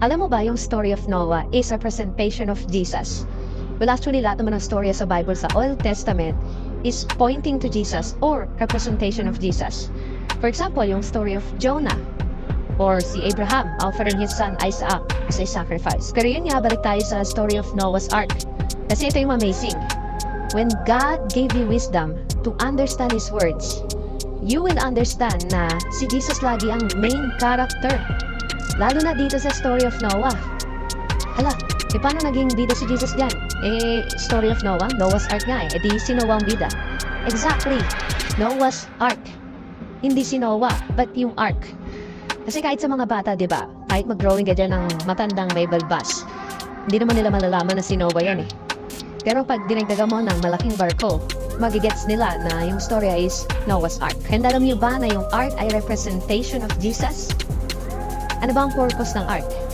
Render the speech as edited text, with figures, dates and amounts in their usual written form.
Alam mo ba yung story of Noah is a representation of Jesus? Well, actually, lahat naman ng story sa Bible sa Old Testament is pointing to Jesus or representation of Jesus. For example, yung story of Jonah or si Abraham offering his son Isaac as a sacrifice. Pero yun nga, balik tayo sa story of Noah's Ark. Kasi ito yung amazing. When God gave you wisdom to understand His words, you will understand na si Jesus lagi ang main character. Lalo na dito sa story of Noah. Hala, paano naging bida si Jesus dyan? Story of Noah? Noah's Ark nga eh. Di si Noah ang bida. Exactly. Noah's Ark. Hindi si Noah, but yung Ark. Kasi kahit sa mga bata, di ba? Kahit mag-growing ka dyan ng matandang may balbas, hindi naman nila malalaman na si Noah yan eh. Pero pag dinagdagan mo ng malaking barko, magigets nila na yung storya is Noah's Ark. And alam niyo ba na yung Ark ay representation of Jesus? Ano ba ang purpose ng Ark?